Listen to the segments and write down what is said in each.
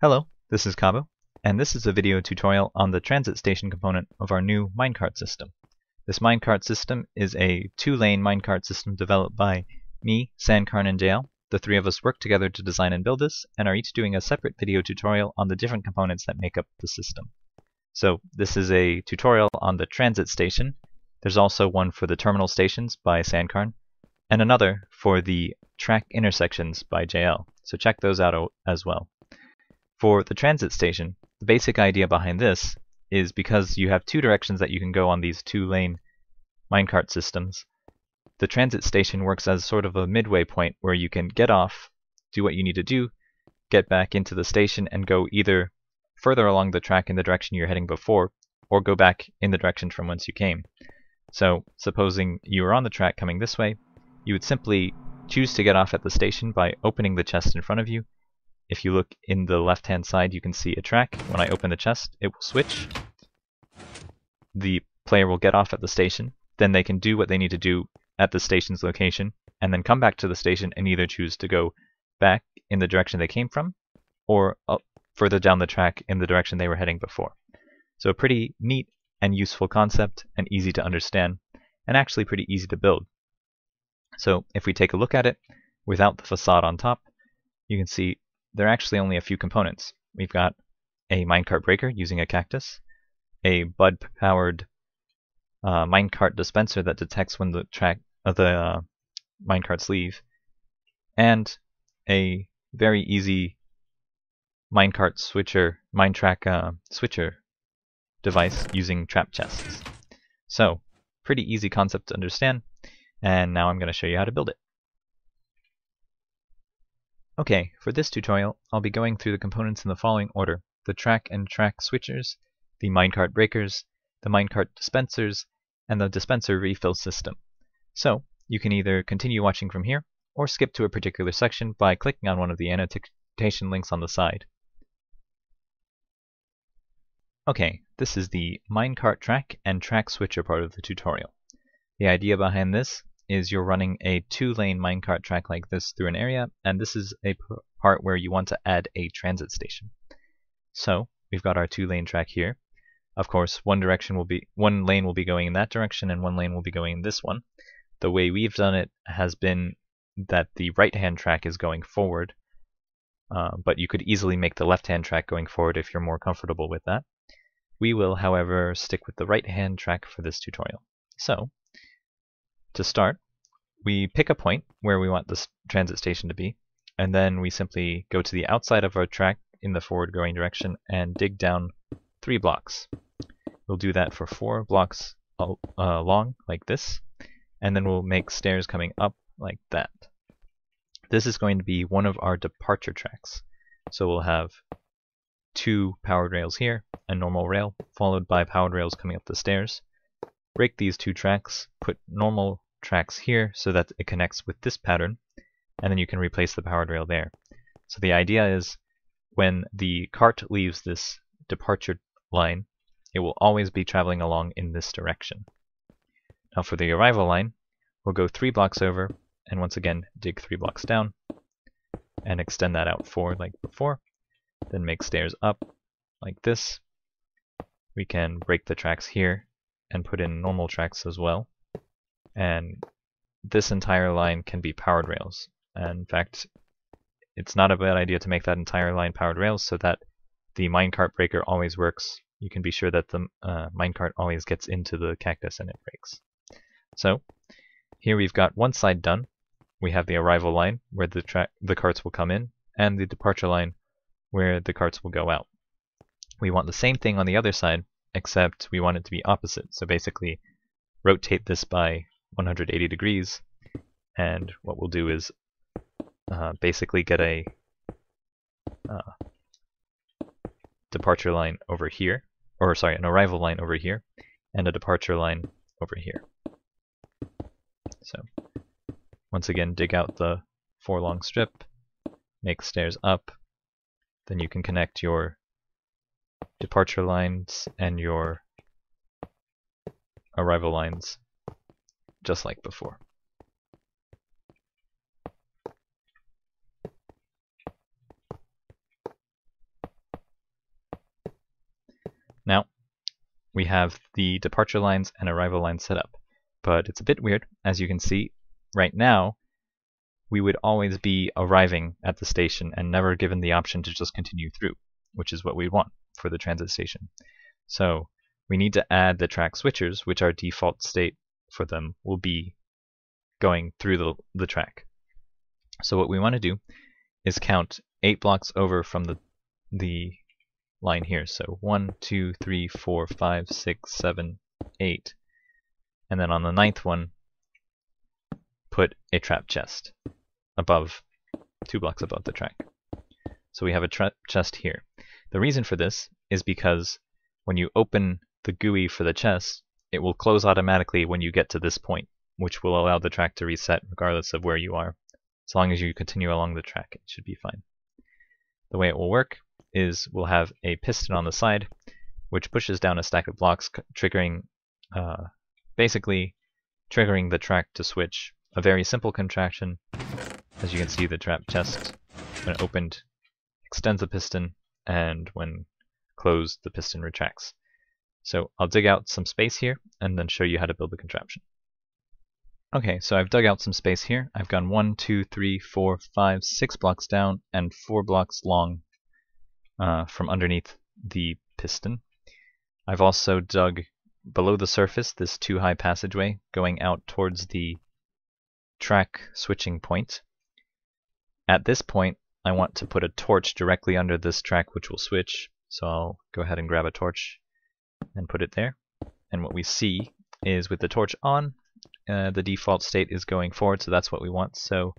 Hello, this is Kabo, and this is a video tutorial on the transit station component of our new minecart system. This minecart system is a two-lane minecart system developed by me, Sancarn, and JL. The three of us work together to design and build this, and are each doing a separate video tutorial on the different components that make up the system. So this is a tutorial on the transit station. There's also one for the terminal stations by Sancarn, and another for the track intersections by JL. So check those out as well. For the transit station, the basic idea behind this is because you have two directions that you can go on these two-lane minecart systems, the transit station works as sort of a midway point where you can get off, do what you need to do, get back into the station, and go either further along the track in the direction you're heading before, or go back in the direction from whence you came. So, supposing you were on the track coming this way, you would simply choose to get off at the station by opening the chest in front of you. If you look in the left-hand side, you can see a track. When I open the chest, it will switch. The player will get off at the station. Then they can do what they need to do at the station's location, and then come back to the station and either choose to go back in the direction they came from, or further down the track in the direction they were heading before. So a pretty neat and useful concept, and easy to understand, and actually pretty easy to build. So if we take a look at it, without the facade on top, you can see there are actually only a few components. We've got a minecart breaker using a cactus, a bud-powered minecart dispenser that detects when the minecarts leave, and a very easy minecart switcher, switcher device using trap chests. So, pretty easy concept to understand, and now I'm going to show you how to build it. Okay, for this tutorial, I'll be going through the components in the following order: the track and track switchers, the minecart breakers, the minecart dispensers, and the dispenser refill system. So, you can either continue watching from here, or skip to a particular section by clicking on one of the annotation links on the side. Okay, this is the minecart track and track switcher part of the tutorial. The idea behind this is you're running a two-lane minecart track like this through an area, and this is a part where you want to add a transit station. So we've got our two-lane track here. Of course, one lane will be going in that direction, and one lane will be going in this one. The way we've done it has been that the right-hand track is going forward, but you could easily make the left-hand track going forward if you're more comfortable with that. We will, however, stick with the right-hand track for this tutorial. So, to start, we pick a point where we want this transit station to be, and then we simply go to the outside of our track in the forward-going direction and dig down 3 blocks. We'll do that for 4 blocks long, like this, and then we'll make stairs coming up like that. This is going to be one of our departure tracks. So we'll have 2 powered rails here, a normal rail, followed by powered rails coming up the stairs. Break these 2 tracks, put normal tracks here so that it connects with this pattern, and then you can replace the powered rail there. So the idea is when the cart leaves this departure line, it will always be traveling along in this direction. Now for the arrival line, we'll go 3 blocks over, and once again dig 3 blocks down, and extend that out forward like before, then make stairs up like this. We can break the tracks here and put in normal tracks as well, and this entire line can be powered rails. And in fact, it's not a bad idea to make that entire line powered rails so that the minecart breaker always works. You can be sure that the minecart always gets into the cactus and it breaks. So here we've got one side done. We have the arrival line where the carts will come in, and the departure line where the carts will go out. We want the same thing on the other side, except we want it to be opposite. So basically rotate this by 180 degrees, and what we'll do is basically get a departure line over here, or sorry, an arrival line over here, and a departure line over here. So once again, dig out the 4 long strip, make stairs up, then you can connect your departure lines and your arrival lines just like before. we have the departure lines and arrival lines set up. But it's a bit weird. As you can see, right now, we would always be arriving at the station and never given the option to just continue through, which is what we want for the transit station. So we need to add the track switchers, which our default state for them will be going through the track. So what we want to do is count 8 blocks over from the line here. So 1, 2, 3, 4, 5, 6, 7, 8. And then on the 9th one, put a trap chest above, 2 blocks above the track. So we have a trap chest here. The reason for this is because when you open the GUI for the chest, it will close automatically when you get to this point, which will allow the track to reset regardless of where you are. As long as you continue along the track, it should be fine. The way it will work is we'll have a piston on the side, which pushes down a stack of blocks, triggering, basically triggering the track to switch. A very simple contraction. As you can see, the trap chest, when opened, extends the piston, and when closed, the piston retracts. So I'll dig out some space here, and then show you how to build the contraption. Okay, so I've dug out some space here. I've gone 1, 2, 3, 4, 5, 6 blocks down and 4 blocks long from underneath the piston. I've also dug below the surface this 2-high passageway going out towards the track switching point. At this point, I want to put a torch directly under this track which will switch. So I'll go ahead and grab a torch and put it there. And what we see is with the torch on, the default state is going forward, so that's what we want. So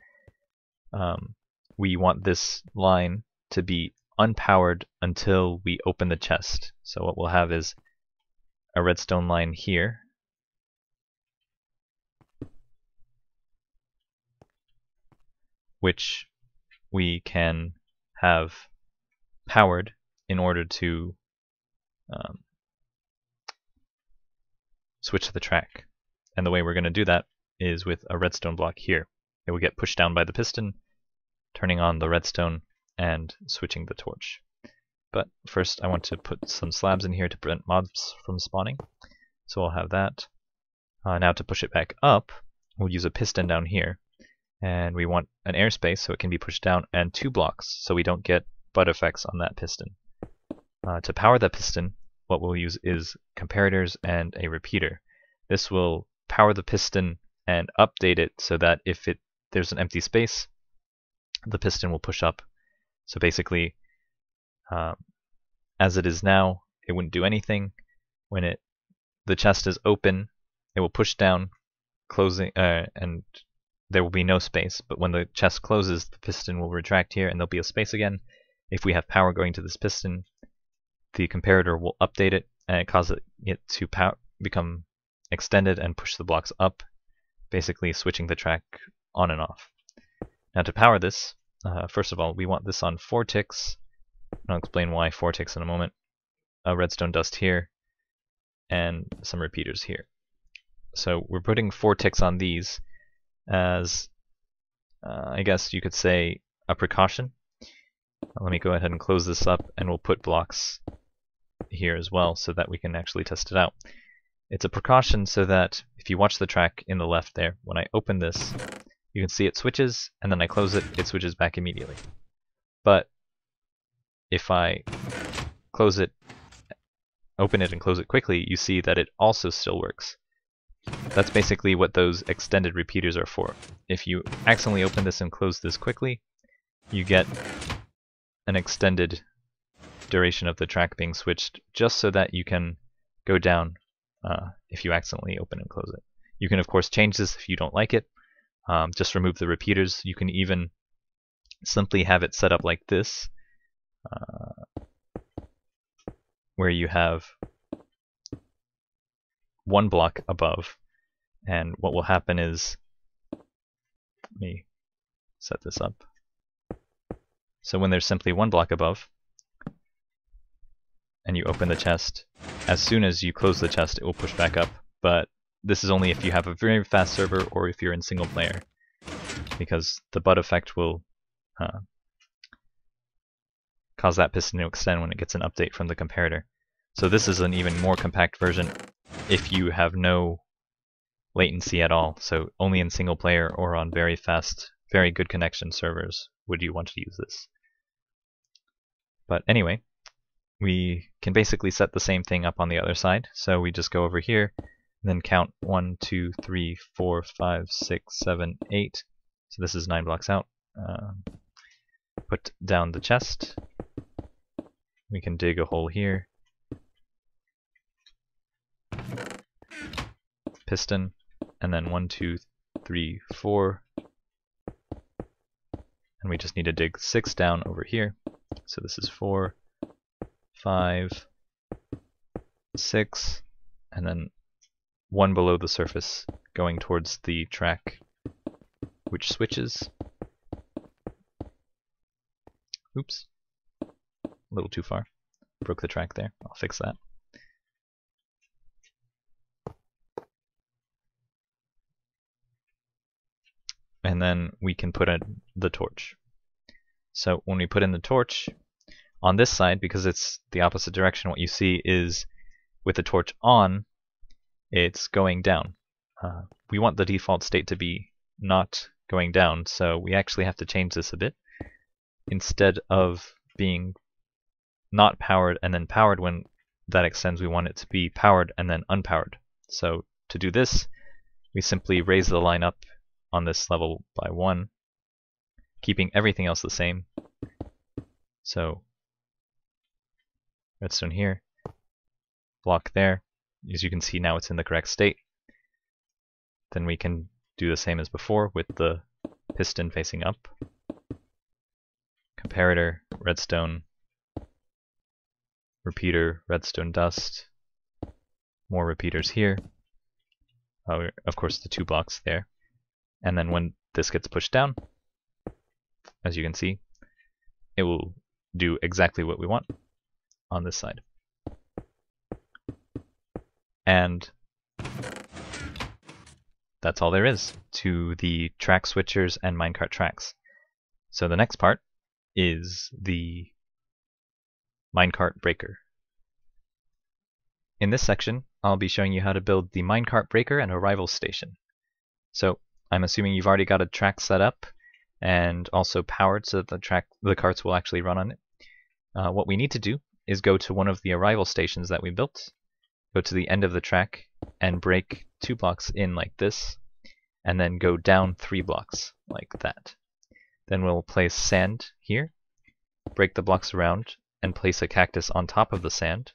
we want this line to be unpowered until we open the chest. So what we'll have is a redstone line here, which we can have powered in order to switch the track. And the way we're going to do that is with a redstone block here. It will get pushed down by the piston, turning on the redstone and switching the torch. But first I want to put some slabs in here to prevent mobs from spawning. So I'll have that. Now to push it back up, we'll use a piston down here. And we want an airspace so it can be pushed down, and 2 blocks so we don't get butt effects on that piston. To power that piston, what we'll use is comparators and a repeater. This will power the piston and update it so that if there's an empty space, the piston will push up. So basically, as it is now, it wouldn't do anything. When the chest is open, it will push down, closing, and there will be no space. But when the chest closes, the piston will retract here, and there'll be a space again. If we have power going to this piston, the comparator will update it, and it causes it to become extended and push the blocks up, basically switching the track on and off. Now to power this, first of all, we want this on 4 ticks. I'll explain why 4 ticks in a moment. A redstone dust here, and some repeaters here. So we're putting 4 ticks on these as, I guess you could say, a precaution. Let me go ahead and close this up, and we'll put blocks here as well so that we can actually test it out. It's a precaution so that if you watch the track in the left there, when I open this, you can see it switches, and then I close it, it switches back immediately. But if I close it, open it and close it quickly, you see that it also still works. That's basically what those extended repeaters are for. If you accidentally open this and close this quickly, you get an extended duration of the track being switched, just so that you can go down if you accidentally open and close it. You can of course change this if you don't like it. Just remove the repeaters. You can even simply have it set up like this, where you have 1 block above, and what will happen is, let me set this up. So when there's simply 1 block above, and you open the chest, as soon as you close the chest, it will push back up. But this is only if you have a very fast server or if you're in single player, because the butt effect will cause that piston to extend when it gets an update from the comparator. So this is an even more compact version if you have no latency at all. So only in single player or on very fast, very good connection servers would you want to use this. But anyway, we can basically set the same thing up on the other side. So we just go over here and then count 1, 2, 3, 4, 5, 6, 7, 8. So this is 9 blocks out. Put down the chest. We can dig a hole here. Piston, and then 1, 2, 3, 4. And we just need to dig 6 down over here. So this is 4, 5, 6, and then 1 below the surface going towards the track which switches. Oops, a little too far. Broke the track there. I'll fix that. And then we can put in the torch. So when we put in the torch, on this side, because it's the opposite direction, what you see is with the torch on, it's going down. We want the default state to be not going down, so we actually have to change this a bit. Instead of being not powered and then powered when that extends, we want it to be powered and then unpowered. So to do this, we simply raise the line up on this level by 1, keeping everything else the same. So redstone here, block there. As you can see, now it's in the correct state. Then we can do the same as before with the piston facing up. Comparator, redstone, repeater, redstone dust, more repeaters here. Of course the 2 blocks there. And then when this gets pushed down, as you can see, it will do exactly what we want on this side. And that's all there is to the track switchers and minecart tracks. So the next part is the minecart breaker. In this section, I'll be showing you how to build the minecart breaker and arrival station. So I'm assuming you've already got a track set up and also powered so that the carts will actually run on it. What we need to do is go to one of the arrival stations that we built, go to the end of the track and break 2 blocks in like this, and then go down 3 blocks like that. Then we'll place sand here, break the blocks around, and place a cactus on top of the sand.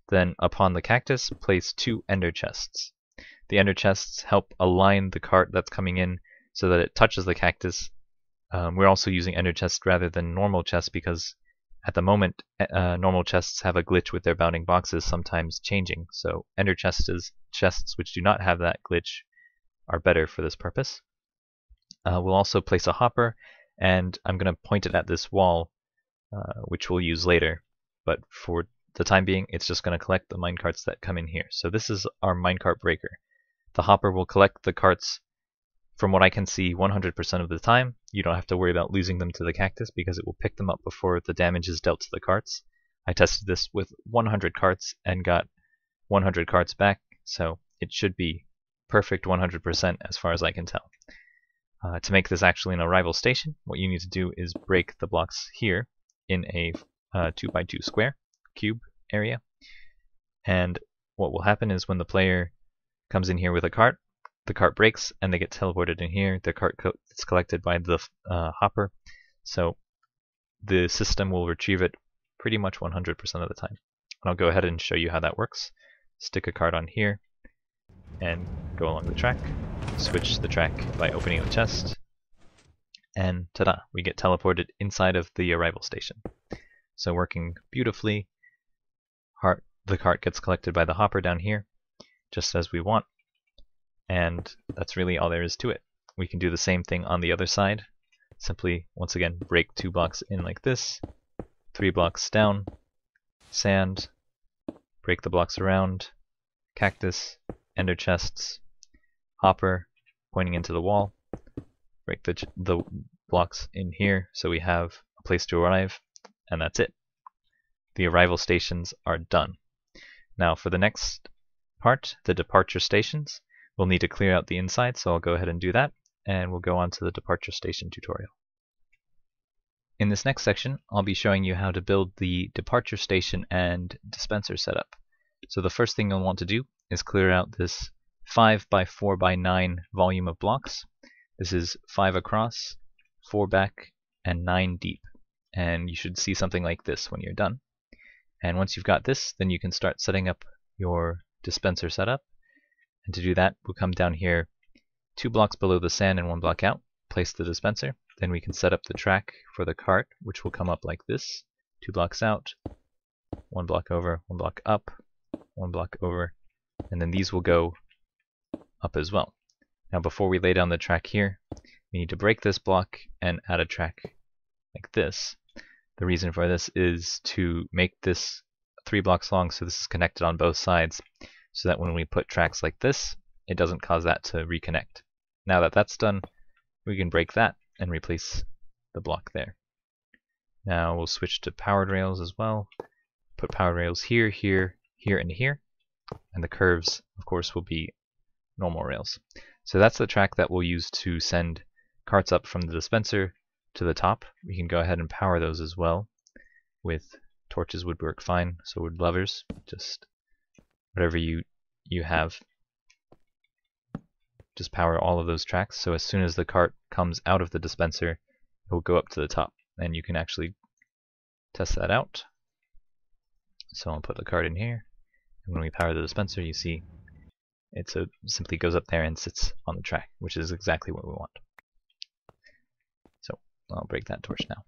Then upon the cactus, place 2 ender chests. The ender chests help align the cart that's coming in so that it touches the cactus. We're also using ender chests rather than normal chests because at the moment normal chests have a glitch with their bounding boxes sometimes changing. So ender chests which do not have that glitch are better for this purpose. We'll also place a hopper, and I'm going to point it at this wall, which we'll use later. But for the time being, it's just going to collect the minecarts that come in here. So this is our minecart breaker. The hopper will collect the carts, from what I can see, 100% of the time. You don't have to worry about losing them to the cactus because it will pick them up before the damage is dealt to the carts. I tested this with 100 carts and got 100 carts back, so it should be perfect 100% as far as I can tell. To make this actually an arrival station, what you need to do is break the blocks here in a 2x2 square cube area. And what will happen is when the player comes in here with a cart, the cart breaks and they get teleported in here. The cart is collected by the hopper, so the system will retrieve it pretty much 100% of the time. And I'll go ahead and show you how that works. Stick a cart on here and go along the track. Switch the track by opening the chest, and ta-da! We get teleported inside of the arrival station. So working beautifully. The cart gets collected by the hopper down here, just as we want, and that's really all there is to it. We can do the same thing on the other side. Simply, once again, break 2 blocks in like this, 3 blocks down, sand, break the blocks around, cactus, ender chests, hopper pointing into the wall, break the blocks in here so we have a place to arrive, and that's it. The arrival stations are done. Now for the next part, the departure stations, we'll need to clear out the inside, so I'll go ahead and do that, and we'll go on to the departure station tutorial. In this next section, I'll be showing you how to build the departure station and dispenser setup. So the first thing you'll want to do is clear out this 5x4x9 volume of blocks. This is 5 across, 4 back, and 9 deep. And you should see something like this when you're done. And once you've got this, then you can start setting up your dispenser setup. And to do that, we'll come down here 2 blocks below the sand and 1 block out, place the dispenser. Then we can set up the track for the cart, which will come up like this. 2 blocks out, 1 block over, 1 block up, 1 block over, and then these will go up as well. Now before we lay down the track here, we need to break this block and add a track like this. The reason for this is to make this 3 blocks long, so this is connected on both sides, so that when we put tracks like this, it doesn't cause that to reconnect. Now that that's done, we can break that and replace the block there. Now we'll switch to powered rails as well. Put powered rails here, here, here, and here. And the curves, of course, will be normal rails. So that's the track that we'll use to send carts up from the dispenser to the top. We can go ahead and power those as well. With torches would work fine, so would levers, just whatever you have. Just power all of those tracks, so as soon as the cart comes out of the dispenser, it will go up to the top. And you can actually test that out. So I'll put the cart in here, and when we power the dispenser, you see it simply goes up there and sits on the track, which is exactly what we want. So I'll break that torch now.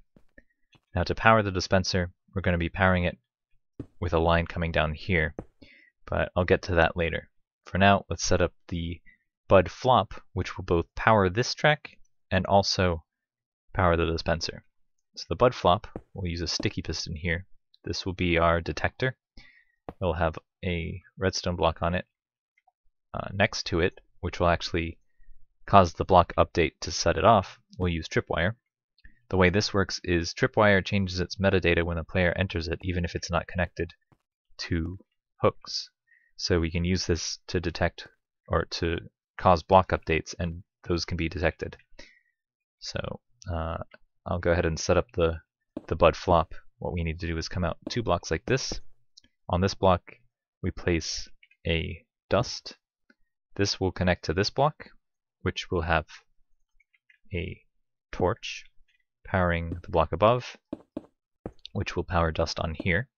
Now to power the dispenser, we're going to be powering it with a line coming down here, but I'll get to that later. For now, let's set up the bud flop, which will both power this track and also power the dispenser. So the bud flop, we'll use a sticky piston here. This will be our detector. It'll have a redstone block on it next to it, which will actually cause the block update to set it off. We'll use tripwire. The way this works is tripwire changes its metadata when the player enters it, even if it's not connected to hooks. So we can use this to detect or to cause block updates, and those can be detected. So I'll go ahead and set up the bud flop. What we need to do is come out 2 blocks like this. On this block, we place a dust. This will connect to this block, which will have a torch powering the block above, which will power dust on here,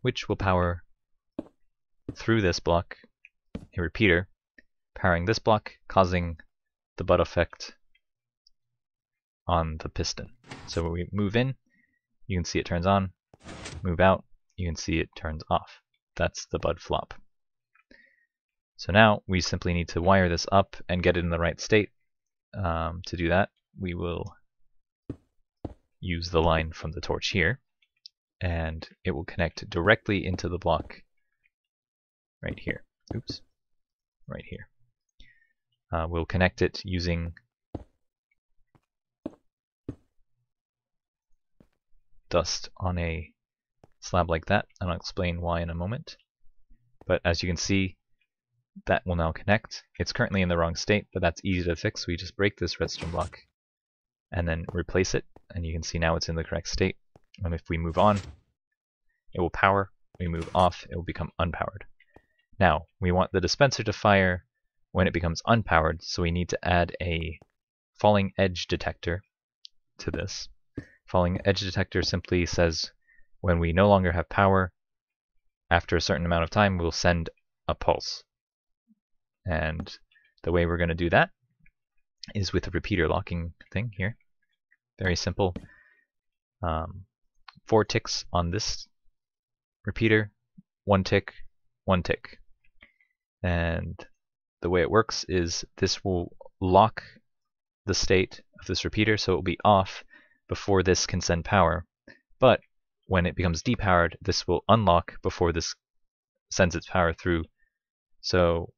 which will power through this block a repeater powering this block, causing the bud effect on the piston. So when we move in, you can see it turns on. Move out, you can see it turns off. That's the bud flop. So now we simply need to wire this up and get it in the right state. To do that, we will use the line from the torch here, and it will connect directly into the block right here. Oops, right here. We'll connect it using dust on a slab like that, and I'll explain why in a moment. But as you can see, that will now connect. It's currently in the wrong state, but that's easy to fix. We just break this redstone block and then replace it, and you can see now it's in the correct state. And if we move on, it will power. We move off, it will become unpowered. Now, we want the dispenser to fire when it becomes unpowered, so we need to add a falling edge detector to this. Falling edge detector simply says when we no longer have power, after a certain amount of time, we'll send a pulse. And the way we're going to do that is with a repeater locking thing here. Very simple. 4 ticks on this repeater, 1 tick, 1 tick. And the way it works is this will lock the state of this repeater, so it will be off before this can send power. But when it becomes depowered, this will unlock before this sends its power through. So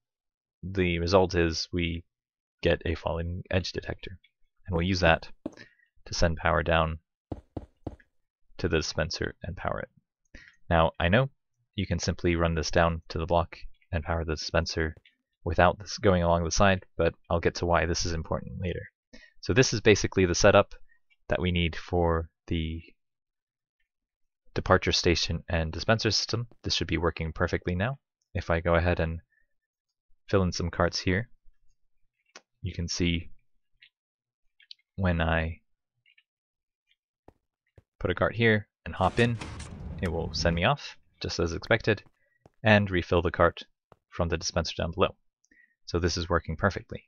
the result is we get a falling edge detector, and we'll use that to send power down to the dispenser and power it. Now, I know you can simply run this down to the block and power the dispenser without this going along the side, but I'll get to why this is important later. So this is basically the setup that we need for the departure station and dispenser system. This should be working perfectly now. If I go ahead and fill in some carts here, you can see when I put a cart here and hop in, it will send me off, just as expected, and refill the cart from the dispenser down below. So this is working perfectly.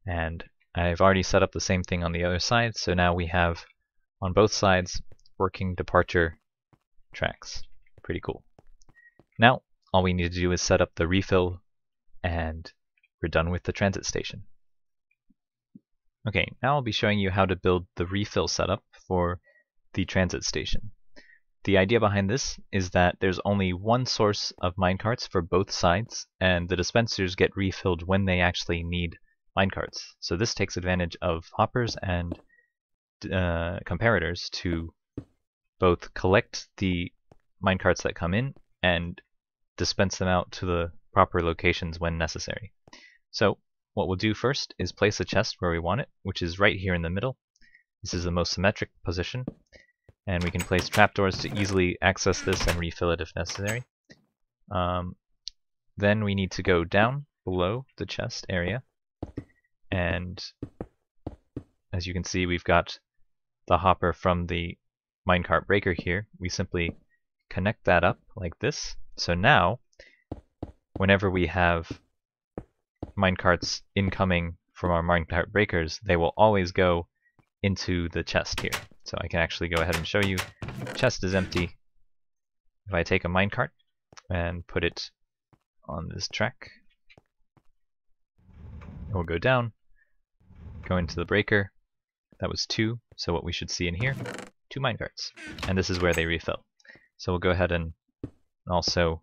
And I've already set up the same thing on the other side, so now we have on both sides working departure tracks. Pretty cool. Now all we need to do is set up the refill and we're done with the transit station. Okay, now I'll be showing you how to build the refill setup for the transit station. The idea behind this is that there's only one source of minecarts for both sides, and the dispensers get refilled when they actually need minecarts. So this takes advantage of hoppers and comparators to both collect the minecarts that come in and dispense them out to the proper locations when necessary. So what we'll do first is place a chest where we want it, which is right here in the middle. This is the most symmetric position, and we can place trapdoors to easily access this and refill it if necessary. Then we need to go down below the chest area, and as you can see, we've got the hopper from the minecart breaker here. We simply connect that up like this. So now, whenever we have minecarts incoming from our minecart breakers, they will always go into the chest here. So I can actually go ahead and show you. The chest is empty. If I take a minecart and put it on this track, it will go down, go into the breaker. That was 2, so what we should see in here, 2 minecarts. And this is where they refill. So we'll go ahead and also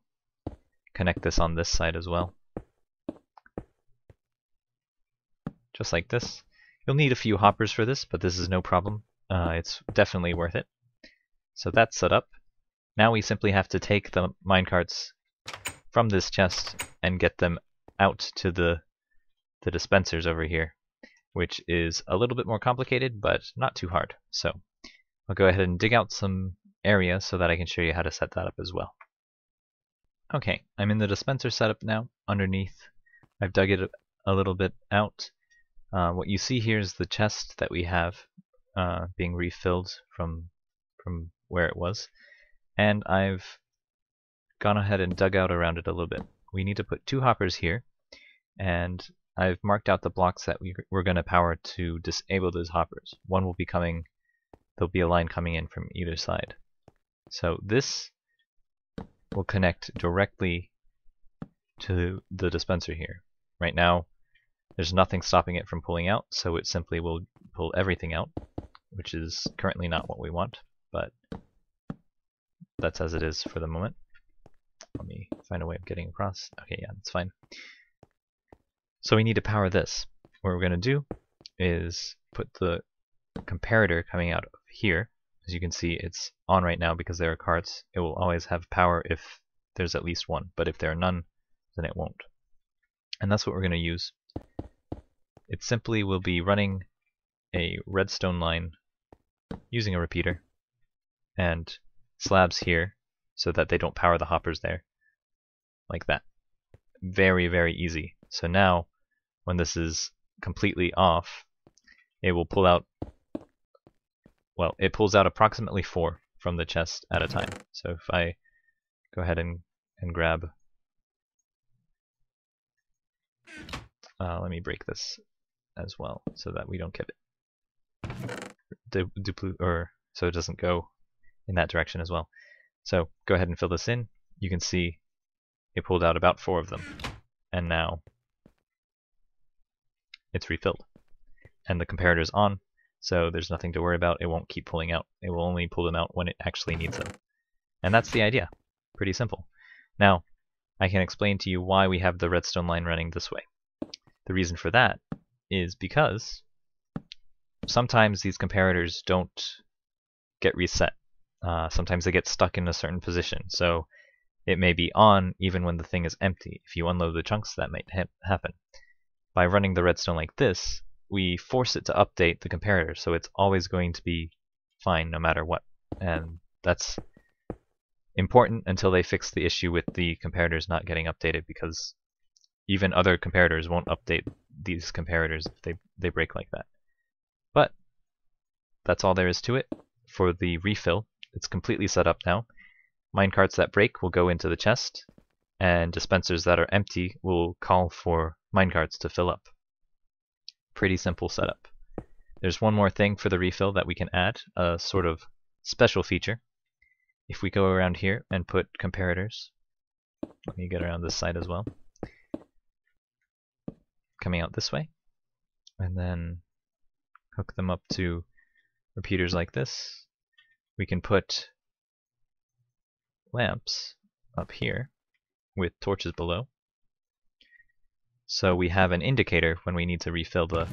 connect this on this side as well. Just like this. You'll need a few hoppers for this, but this is no problem. It's definitely worth it. So that's set up. Now we simply have to take the minecarts from this chest and get them out to the dispensers over here, which is a little bit more complicated, but not too hard. So I'll go ahead and dig out some area so that I can show you how to set that up as well. Okay, I'm in the dispenser setup now. Underneath, I've dug it a little bit out. What you see here is the chest that we have being refilled from where it was, and I've gone ahead and dug out around it a little bit. We need to put 2 hoppers here, and I've marked out the blocks that we're going to power to disable those hoppers. One will be coming, there'll be a line coming in from either side. So this will connect directly to the dispenser here. Right now, there's nothing stopping it from pulling out, so it simply will pull everything out, which is currently not what we want, but that's as it is for the moment. Let me find a way of getting across. Okay, yeah, that's fine. So we need to power this. What we're going to do is put the comparator coming out of here. As you can see, it's on right now because there are carts. It will always have power if there's at least one, but if there are none, then it won't. And that's what we're going to use. It simply will be running a redstone line using a repeater and slabs here so that they don't power the hoppers there, like that. Very, very easy. So now, when this is completely off, it will pull out, well, it pulls out approximately 4 from the chest at a time. So if I go ahead and grab, let me break this as well so that we don't get it, so it doesn't go in that direction as well. So go ahead and fill this in. You can see it pulled out about 4 of them, and now it's refilled. And the comparator is on, so there's nothing to worry about. It won't keep pulling out. It will only pull them out when it actually needs them. And that's the idea. Pretty simple. Now, I can explain to you why we have the redstone line running this way. The reason for that is because sometimes these comparators don't get reset. Sometimes they get stuck in a certain position, so it may be on even when the thing is empty. If you unload the chunks, that might happen. By running the redstone like this, we force it to update the comparator, so it's always going to be fine no matter what. And that's important until they fix the issue with the comparators not getting updated, because even other comparators won't update these comparators if they break like that. But that's all there is to it. For the refill, it's completely set up now. Minecarts that break will go into the chest, and dispensers that are empty will call for minecarts to fill up. Pretty simple setup. There's one more thing for the refill that we can add, a sort of special feature. If we go around here and put comparators, let me get around this side as well, coming out this way, and then hook them up to repeaters like this. We can put lamps up here with torches below, so we have an indicator when we need to refill the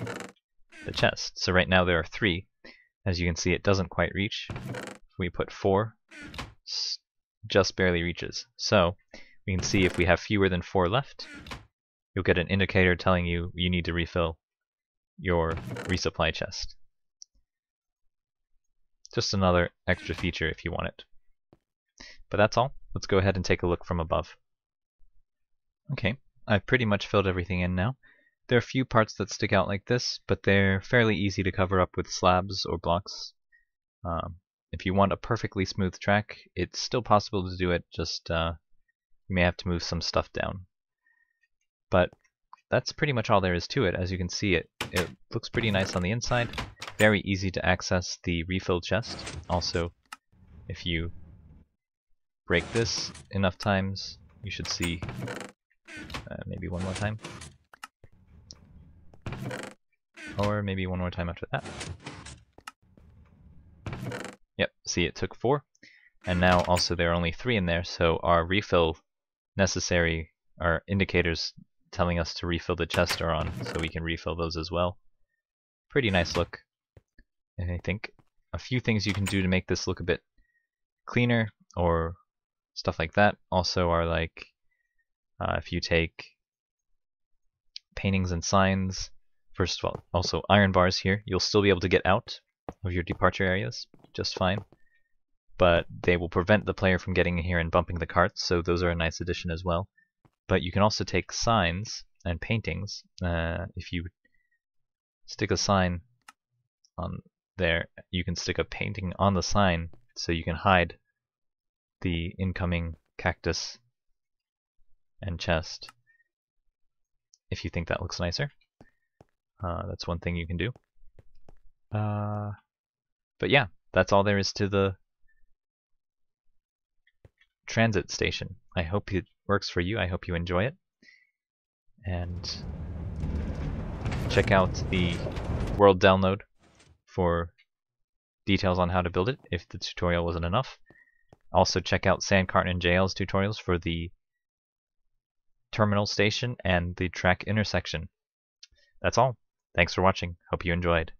chest. So right now there are 3. As you can see, it doesn't quite reach. If we put 4, just barely reaches. So we can see if we have fewer than 4 left, you'll get an indicator telling you you need to refill your resupply chest. Just another extra feature if you want it. But that's all. Let's go ahead and take a look from above. Okay, I've pretty much filled everything in now. There are a few parts that stick out like this, but they're fairly easy to cover up with slabs or blocks. If you want a perfectly smooth track, it's still possible to do it, just you may have to move some stuff down. But that's pretty much all there is to it. As you can see, it looks pretty nice on the inside. Very easy to access the refill chest. Also, if you break this enough times, you should see maybe one more time. Or maybe one more time after that. Yep, see, it took 4. And now also there are only 3 in there, so our refill necessary, our indicators telling us to refill the chest are on, so we can refill those as well. Pretty nice look. And I think a few things you can do to make this look a bit cleaner or stuff like that also are like if you take paintings and signs, first of all, also iron bars here, you'll still be able to get out of your departure areas just fine, but they will prevent the player from getting in here and bumping the carts, so those are a nice addition as well. But you can also take signs and paintings. If you stick a sign on there, you can stick a painting on the sign so you can hide the incoming cactus and chest if you think that looks nicer. That's one thing you can do. But yeah, that's all there is to the transit station. I hope it works for you. I hope you enjoy it. And check out the world download for details on how to build it if the tutorial wasn't enough. Also check out Sancarn and JL's tutorials for the terminal station and the track intersection. That's all. Thanks for watching. Hope you enjoyed.